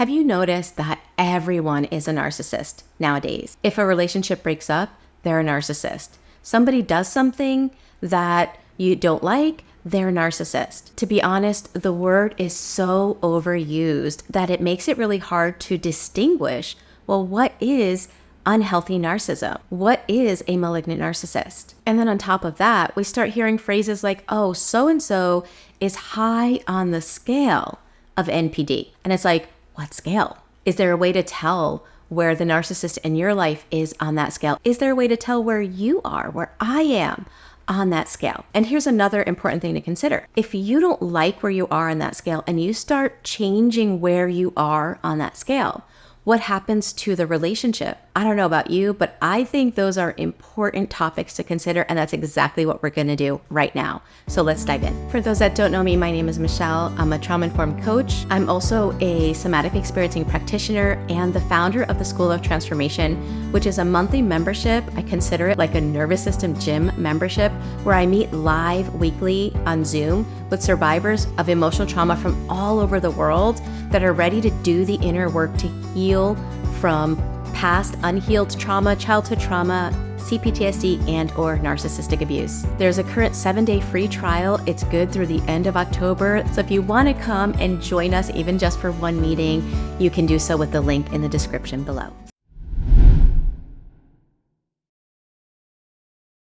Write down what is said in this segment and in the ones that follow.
Have you noticed that everyone is a narcissist nowadays? If a relationship breaks up, they're a narcissist. Somebody does something that you don't like, they're a narcissist. To be honest, the word is so overused that it makes it really hard to distinguish, well, what is unhealthy narcissism? What is a malignant narcissist? And then on top of that, we start hearing phrases like, oh, so-and-so is high on the scale of NPD. And it's like, what scale? Is there a way to tell where the narcissist in your life is on that scale? Is there a way to tell where you are, where I am on that scale? And here's another important thing to consider. If you don't like where you are on that scale and you start changing where you are on that scale, what happens to the relationship? I don't know about you, but I think those are important topics to consider, and that's exactly what we're going to do right now. So let's dive in. For those that don't know me, my name is Michele. I'm a trauma-informed coach. I'm also a somatic experiencing practitioner and the founder of the School of Transformation, which is a monthly membership. I consider it like a nervous system gym membership where I meet live weekly on Zoom with survivors of emotional trauma from all over the world that are ready to do the inner work to heal from past unhealed trauma, childhood trauma, CPTSD, and or narcissistic abuse. There's a current 7-day free trial. It's good through the end of October. So if you want to come and join us, even just for one meeting, you can do so with the link in the description below.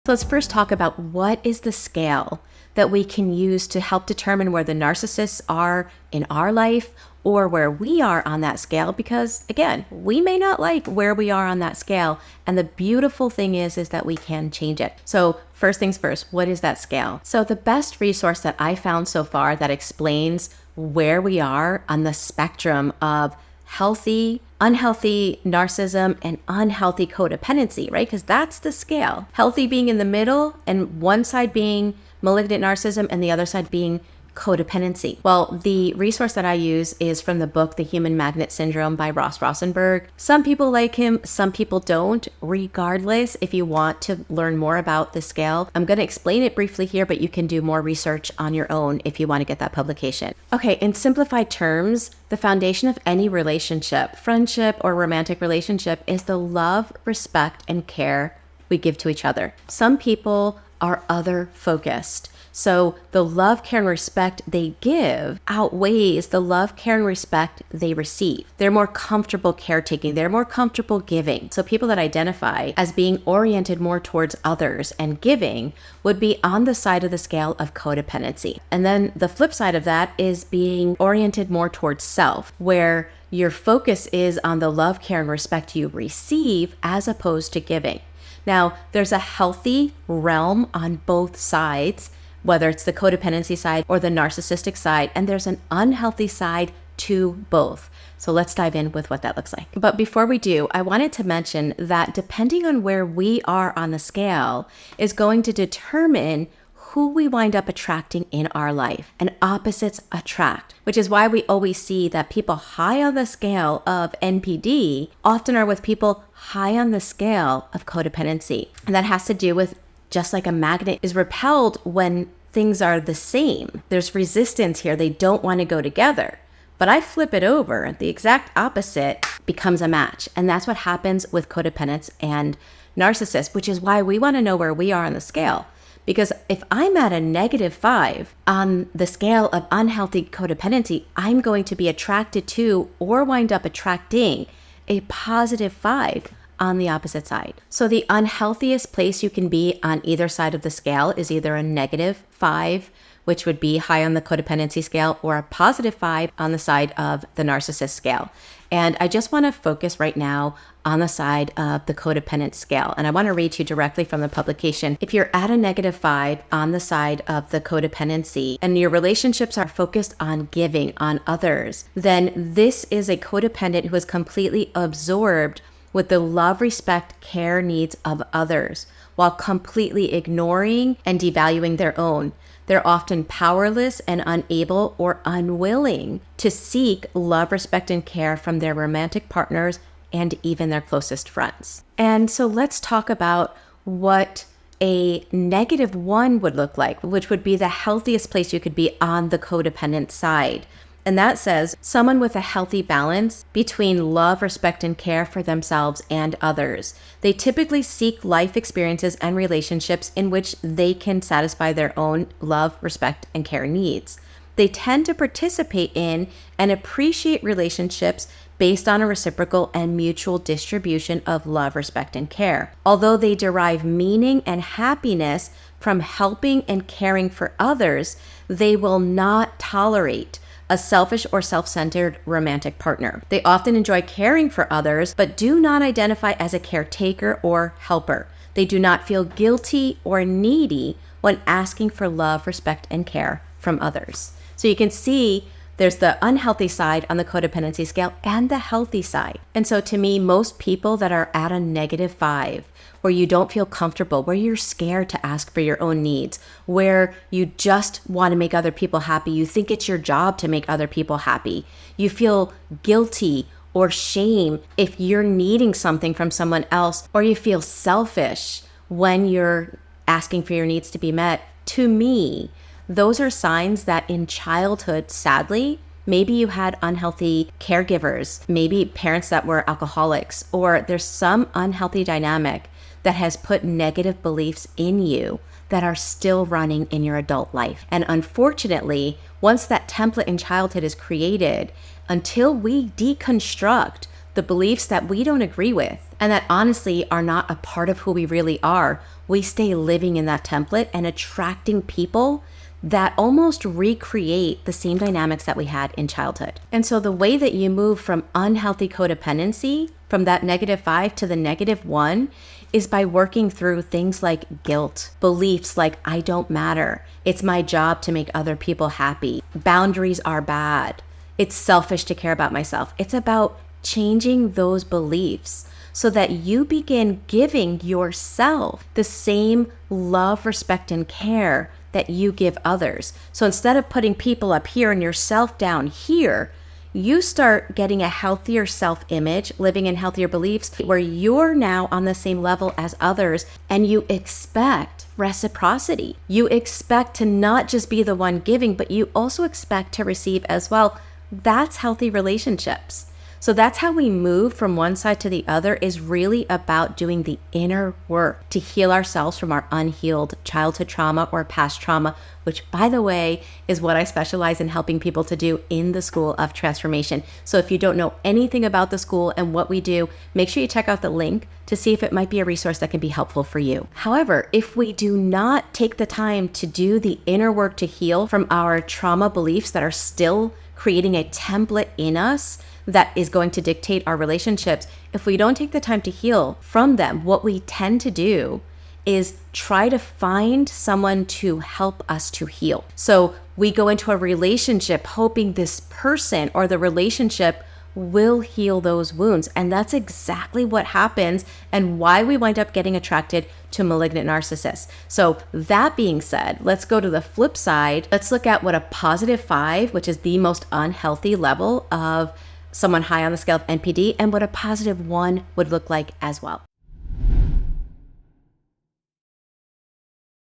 So let's first talk about what is the scale that we can use to help determine where the narcissists are in our life or where we are on that scale, because again, we may not like where we are on that scale. And the beautiful thing is that we can change it. So first things first, what is that scale? So the best resource that I found so far that explains where we are on the spectrum of healthy, unhealthy narcissism and unhealthy codependency, right? Because that's the scale. Healthy being in the middle and one side being malignant narcissism and the other side being codependency. Well, the resource that I use is from the book, The Human Magnet Syndrome by Ross Rosenberg. Some people like him, some people don't. Regardless, if you want to learn more about the scale, I'm going to explain it briefly here, but you can do more research on your own if you want to get that publication. Okay, in simplified terms, the foundation of any relationship, friendship or romantic relationship, is the love, respect, and care we give to each other. Some people are other focused. So the love, care, and respect they give outweighs the love, care, and respect they receive. They're more comfortable caretaking. They're more comfortable giving. So people that identify as being oriented more towards others and giving would be on the side of the scale of codependency. And then the flip side of that is being oriented more towards self, where your focus is on the love, care, and respect you receive as opposed to giving. Now, there's a healthy realm on both sides, whether it's the codependency side or the narcissistic side, and there's an unhealthy side to both. So let's dive in with what that looks like. But before we do, I wanted to mention that depending on where we are on the scale is going to determine who we wind up attracting in our life. And opposites attract, which is why we always see that people high on the scale of NPD often are with people high on the scale of codependency. And that has to do with just like a magnet is repelled when things are the same. There's resistance here. They don't want to go together. But I flip it over, the exact opposite becomes a match. And that's what happens with codependents and narcissists, which is why we want to know where we are on the scale. Because if I'm at a -5 on the scale of unhealthy codependency, I'm going to be attracted to or wind up attracting a +5 on the opposite side. So the unhealthiest place you can be on either side of the scale is either a -5, which would be high on the codependency scale, or a +5 on the side of the narcissist scale. And I just want to focus right now on the side of the codependent scale. And I want to read to you directly from the publication. If you're at a -5 on the side of the codependency and your relationships are focused on giving on others, then this is a codependent who is completely absorbed with the love, respect, care needs of others while completely ignoring and devaluing their own. They're often powerless and unable or unwilling to seek love, respect, and care from their romantic partners and even their closest friends. And so let's talk about what a -1 would look like, which would be the healthiest place you could be on the codependent side. And that says someone with a healthy balance between love, respect, and care for themselves and others. They typically seek life experiences and relationships in which they can satisfy their own love, respect, and care needs. They tend to participate in and appreciate relationships based on a reciprocal and mutual distribution of love, respect, and care. Although they derive meaning and happiness from helping and caring for others, they will not tolerate a selfish or self-centered romantic partner. They often enjoy caring for others, but do not identify as a caretaker or helper. They do not feel guilty or needy when asking for love, respect, and care from others. So you can see there's the unhealthy side on the codependency scale and the healthy side. And so to me, most people that are at a -5, where you don't feel comfortable, where you're scared to ask for your own needs, where you just want to make other people happy, you think it's your job to make other people happy, you feel guilty or shame if you're needing something from someone else, or you feel selfish when you're asking for your needs to be met. To me, those are signs that in childhood, sadly, maybe you had unhealthy caregivers, maybe parents that were alcoholics, or there's some unhealthy dynamic that has put negative beliefs in you that are still running in your adult life. And unfortunately, once that template in childhood is created, until we deconstruct the beliefs that we don't agree with and that honestly are not a part of who we really are, we stay living in that template and attracting people that almost recreate the same dynamics that we had in childhood. And so the way that you move from unhealthy codependency, from that -5 to the -1, is by working through things like guilt, beliefs like I don't matter, it's my job to make other people happy, boundaries are bad, it's selfish to care about myself. It's about changing those beliefs so that you begin giving yourself the same love, respect, and care that you give others. So instead of putting people up here and yourself down here, you start getting a healthier self-image, living in healthier beliefs where you're now on the same level as others, and you expect reciprocity. You expect to not just be the one giving, but you also expect to receive as well. That's healthy relationships. So that's how we move from one side to the other, is really about doing the inner work to heal ourselves from our unhealed childhood trauma or past trauma, which, by the way, is what I specialize in helping people to do in the School of Transformation. So if you don't know anything about the school and what we do, make sure you check out the link to see if it might be a resource that can be helpful for you. However, if we do not take the time to do the inner work to heal from our trauma beliefs that are still creating a template in us that is going to dictate our relationships, if we don't take the time to heal from them, what we tend to do is try to find someone to help us to heal. So we go into a relationship hoping this person or the relationship will heal those wounds. And that's exactly what happens and why we wind up getting attracted to malignant narcissists. So that being said, let's go to the flip side. Let's look at what a +5, which is the most unhealthy level of someone high on the scale of NPD, and what a +1 would look like as well.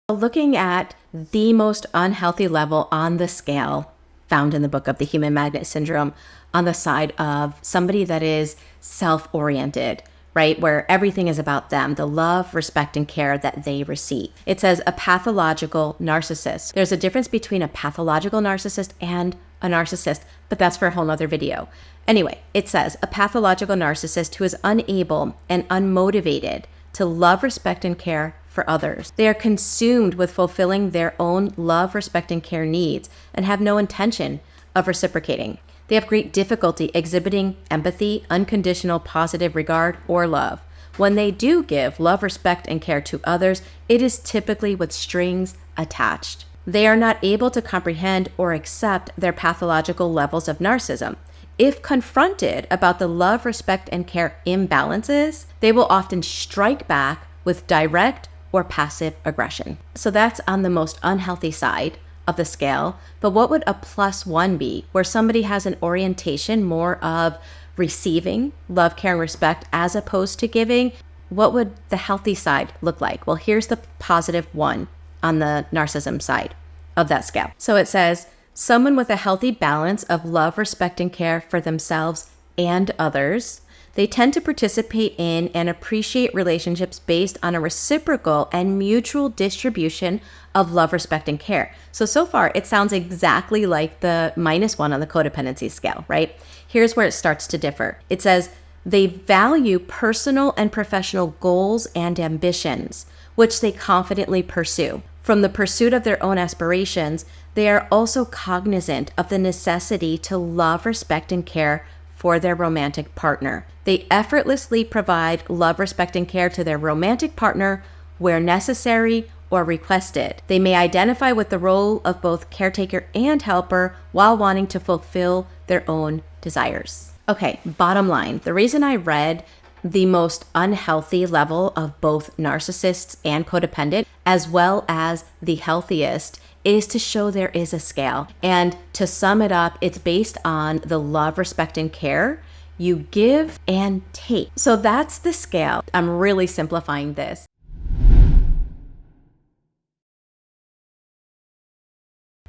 Looking at the most unhealthy level on the scale found in the book of the Human Magnet Syndrome, on the side of somebody that is self-oriented, right? Where everything is about them, the love, respect, and care that they receive. It says a pathological narcissist. There's a difference between a pathological narcissist and a narcissist, but that's for a whole nother video. Anyway, it says a pathological narcissist who is unable and unmotivated to love, respect, and care for others. They are consumed with fulfilling their own love, respect, and care needs and have no intention of reciprocating. They have great difficulty exhibiting empathy, unconditional positive regard, or love. When they do give love, respect, and care to others, it is typically with strings attached. They are not able to comprehend or accept their pathological levels of narcissism. If confronted about the love, respect, and care imbalances, they will often strike back with direct or passive aggression. So that's on the most unhealthy side of the scale. But what would a +1 be, where somebody has an orientation more of receiving love, care, and respect as opposed to giving? What would the healthy side look like? Well, here's the +1 on the narcissism side of that scale. So it says Someone with a healthy balance of love, respect, and care for themselves and others. They tend to participate in and appreciate relationships based on a reciprocal and mutual distribution of love, respect, and care. So far, it sounds exactly like the -1 on the codependency scale, right? Here's where it starts to differ. It says they value personal and professional goals and ambitions, which they confidently pursue. From the pursuit of their own aspirations, they are also cognizant of the necessity to love, respect, and care for their romantic partner. They effortlessly provide love, respect, and care to their romantic partner where necessary or requested. They may identify with the role of both caretaker and helper while wanting to fulfill their own desires. Okay, bottom line, the reason I read the most unhealthy level of both narcissists and codependent, as well as the healthiest, is to show there is a scale. And to sum it up, it's based on the love, respect, and care you give and take. So that's the scale. I'm really simplifying this.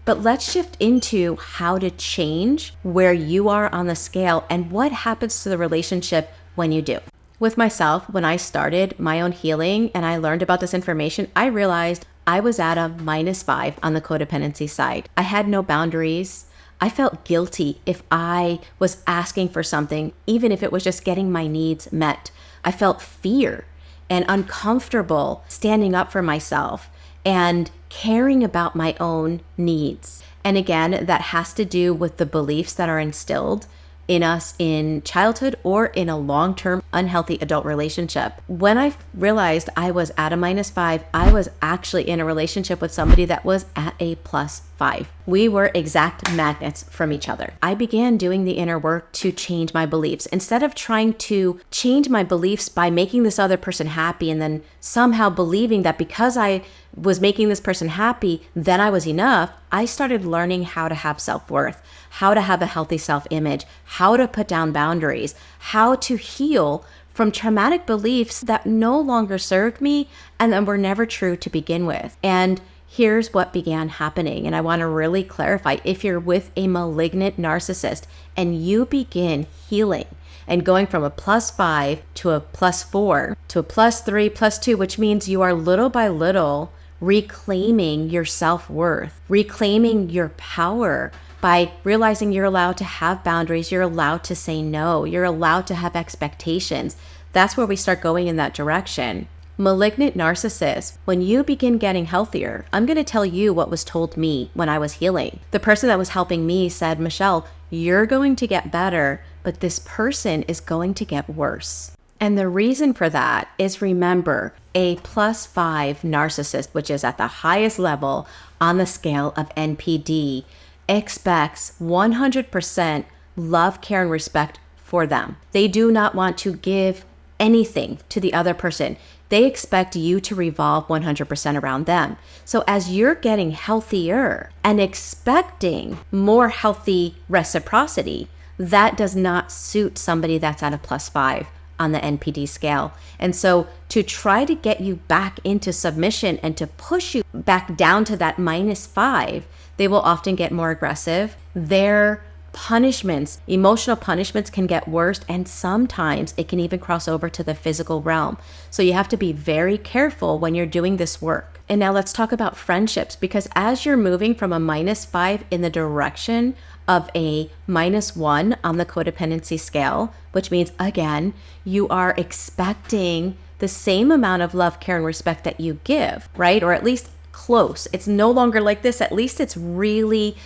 But let's shift into how to change where you are on the scale and what happens to the relationship when you do. With myself, when I started my own healing and I learned about this information, I realized I was at a -5 on the codependency side. I had no boundaries. I felt guilty if I was asking for something, even if it was just getting my needs met. I felt fear and uncomfortable standing up for myself and caring about my own needs. And again, that has to do with the beliefs that are instilled in us in childhood or in a long-term unhealthy adult relationship. When I realized I was at a -5, I was actually in a relationship with somebody that was at a +5. We were exact magnets from each other. I began doing the inner work to change my beliefs. Instead of trying to change my beliefs by making this other person happy and then somehow believing that because I was making this person happy, then I was enough, I started learning how to have self-worth, how to have a healthy self-image, how to put down boundaries, how to heal from traumatic beliefs that no longer served me and that were never true to begin with. And here's what began happening. And I want to really clarify, if you're with a malignant narcissist and you begin healing and going from a +5 to a +4 to a +3, +2, which means you are little by little reclaiming your self-worth, reclaiming your power by realizing you're allowed to have boundaries, you're allowed to say no, you're allowed to have expectations. That's where we start going in that direction. Malignant narcissists, when you begin getting healthier, I'm going to tell you what was told me when I was healing. The person that was helping me said, Michele, you're going to get better, but this person is going to get worse. And the reason for that is, remember, a +5 narcissist, which is at the highest level on the scale of NPD, expects 100% love, care, and respect for them. They do not want to give anything to the other person. They expect you to revolve 100% around them. So as you're getting healthier and expecting more healthy reciprocity, that does not suit somebody that's at a +5 on the NPD scale. And so to try to get you back into submission and to push you back down to that -5, they will often get more aggressive. Their punishments, emotional punishments, can get worse, and sometimes it can even cross over to the physical realm. So you have to be very careful when you're doing this work. And now let's talk about friendships, because as you're moving from a -5 in the direction of a -1 on the codependency scale, which means, again, you are expecting the same amount of love, care, and respect that you give, right? Or at least close. It's no longer like this. At least it's really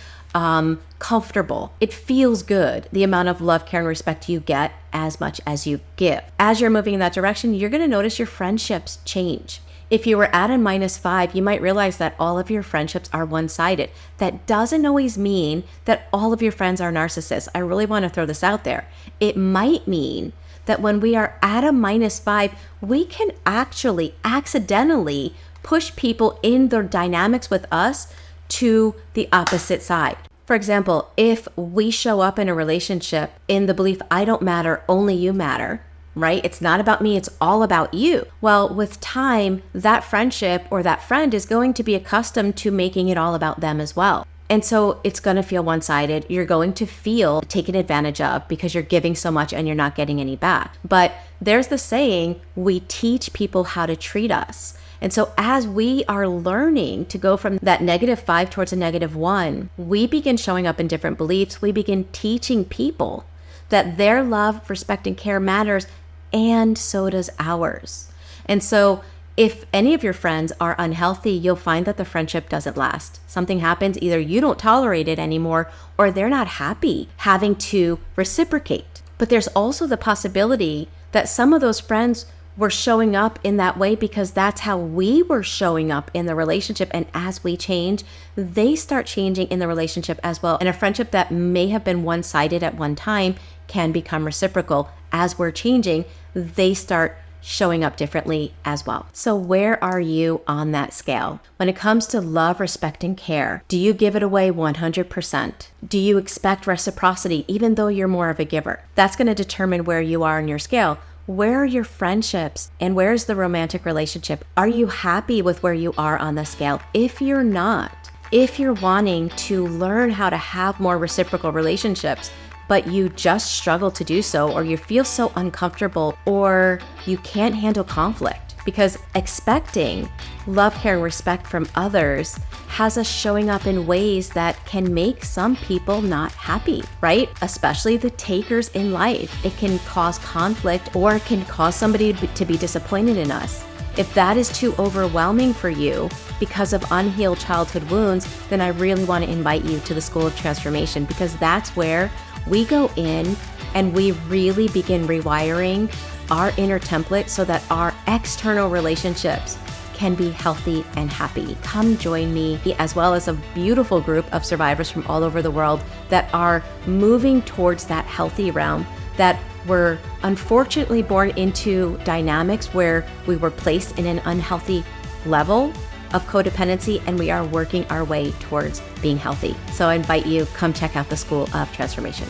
comfortable. It feels good, the amount of love, care, and respect you get as much as you give. As you're moving in that direction, you're going to notice your friendships change. If you were at a -5, you might realize that all of your friendships are one-sided. That doesn't always mean that all of your friends are narcissists. I really want to throw this out there. It might mean that when we are at a -5, we can actually accidentally push people in their dynamics with us to the opposite side. For example, if we show up in a relationship in the belief, I don't matter, only you matter, right? It's not about me, it's all about you. Well, with time, that friendship or that friend is going to be accustomed to making it all about them as well. And so it's going to feel one-sided. You're going to feel taken advantage of because you're giving so much and you're not getting any back. But there's the saying, we teach people how to treat us. And so as we are learning to go from that -5 towards a -1, we begin showing up in different beliefs. We begin teaching people that their love, respect, and care matters, and so does ours. And so if any of your friends are unhealthy, you'll find that the friendship doesn't last. Something happens, either you don't tolerate it anymore, or they're not happy having to reciprocate. But there's also the possibility that some of those friends were showing up in that way because that's how we were showing up in the relationship. And as we change, they start changing in the relationship as well. And a friendship that may have been one-sided at one time can become reciprocal. As we're changing, they start showing up differently as well. So where are you on that scale? When it comes to love, respect, and care, do you give it away 100%? Do you expect reciprocity even though you're more of a giver? That's going to determine where you are on your scale. Where are your friendships and where's the romantic relationship? Are you happy with where you are on the scale? If you're not, if you're wanting to learn how to have more reciprocal relationships, but you just struggle to do so, or you feel so uncomfortable, or you can't handle conflict, because expecting love, care, and respect from others has us showing up in ways that can make some people not happy, right? Especially the takers in life. It can cause conflict, or it can cause somebody to be disappointed in us. If that is too overwhelming for you because of unhealed childhood wounds, then I really want to invite you to the School of Transformation, because that's where we go in and we really begin rewiring our inner template so that our external relationships can be healthy and happy. Come join me, as well as a beautiful group of survivors from all over the world that are moving towards that healthy realm, that were unfortunately born into dynamics where we were placed in an unhealthy level of codependency, and we are working our way towards being healthy. So I invite you, come check out the School of Transformation.